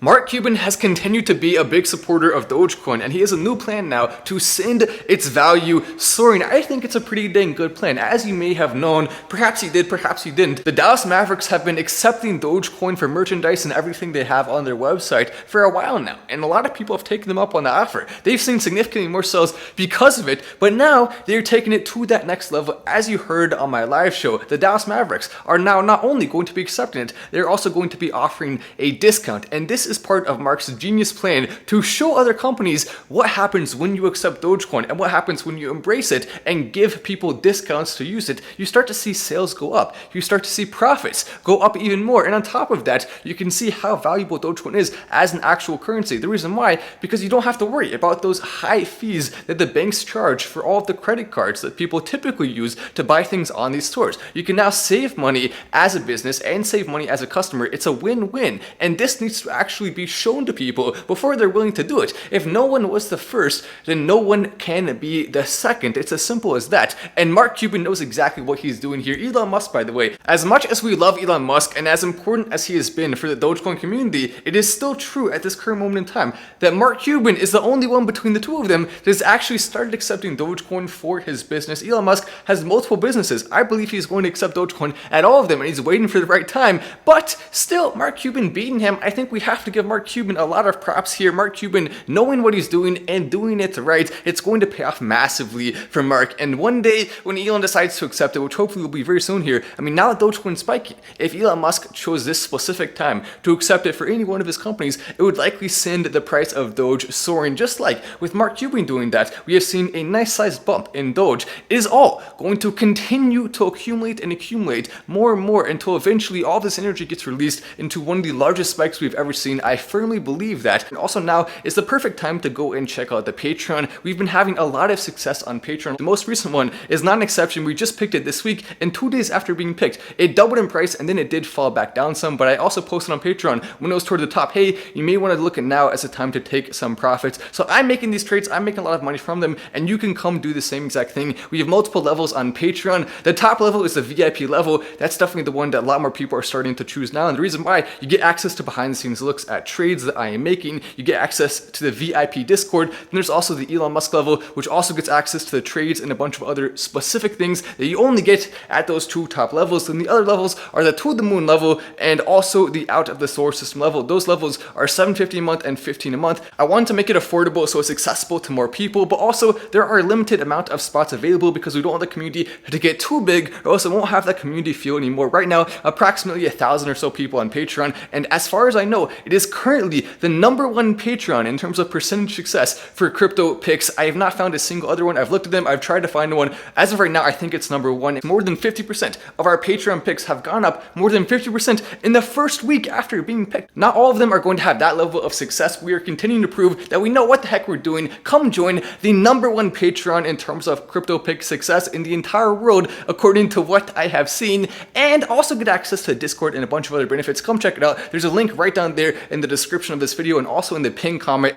Mark Cuban has continued to be a big supporter of Dogecoin, and he has a new plan now to send its value soaring. I think it's a pretty dang good plan. As you may have known, perhaps you did, perhaps you didn't, the Dallas Mavericks have been accepting Dogecoin for merchandise and everything they have on their website for a while now, and a lot of people have taken them up on the offer. They've seen significantly more sales because of it, but now they're taking it to that next level. As you heard on my live show, the Dallas Mavericks are now not only going to be accepting it, they're also going to be offering a discount, and this is part of Mark's genius plan to show other companies what happens when you accept Dogecoin and what happens when you embrace it and give people discounts to use it. You start to see sales go up, you start to see profits go up even more, and on top of that, you can see how valuable Dogecoin is as an actual currency. The reason why, because you don't have to worry about those high fees that the banks charge for all of the credit cards that people typically use to buy things on these stores. You can now save money as a business and save money as a customer. It's a win-win, and this needs to actually be shown to people before they're willing to do it. If no one was the first, then no one can be the second. It's as simple as that. And Mark Cuban knows exactly what he's doing here. Elon Musk, by the way, as much as we love Elon Musk and as important as he has been for the Dogecoin community, it is still true at this current moment in time that Mark Cuban is the only one between the two of them that has actually started accepting Dogecoin for his business. Elon Musk has multiple businesses. I believe he's going to accept Dogecoin at all of them, and he's waiting for the right time. But still, Mark Cuban beating him, I think we have to give Mark Cuban a lot of props here. Mark Cuban knowing what he's doing and doing it right, it's going to pay off massively for Mark. And one day when Elon decides to accept it, which hopefully will be very soon here, I mean, now that Dogecoin's spiking, if Elon Musk chose this specific time to accept it for any one of his companies, it would likely send the price of Doge soaring. Just like with Mark Cuban doing that, we have seen a nice sized bump in Doge. It is all going to continue to accumulate and accumulate more and more until eventually all this energy gets released into one of the largest spikes we've ever seen. I firmly believe that. And also now is the perfect time to go and check out the Patreon. We've been having a lot of success on Patreon. The most recent one is not an exception. We just picked it this week, and 2 days after being picked, it doubled in price and then it did fall back down some, but I also posted on Patreon when it was toward the top, hey, you may want to look at now as a time to take some profits. So I'm making these trades, I'm making a lot of money from them, and you can come do the same exact thing. We have multiple levels on Patreon. The top level is the VIP level. That's definitely the one that a lot more people are starting to choose now, and the reason why, you get access to behind the scenes looks at trades that I am making, you get access to the VIP Discord, and there's also the Elon Musk level, which also gets access to the trades and a bunch of other specific things that you only get at those two top levels. And the other levels are the To the Moon level and also the Out of the Solar System level. Those levels are $7.50 a month and $15 a month. I want to make it affordable so it's accessible to more people, but also there are a limited amount of spots available because we don't want the community to get too big, or else it won't have that community feel anymore. Right now, approximately 1,000 or so people on Patreon, and as far as I know, it is currently the #1 Patreon in terms of percentage success for crypto picks. I have not found a single other one. I've looked at them, I've tried to find one. As of right now, I think it's #1. More than 50% of our Patreon picks have gone up more than 50% in the first week after being picked. Not all of them are going to have that level of success. We are continuing to prove that we know what the heck we're doing. Come join the #1 Patreon in terms of crypto pick success in the entire world, according to what I have seen, and also get access to Discord and a bunch of other benefits. Come check it out. There's a link right down there in the description of this video and also in the pinned comment.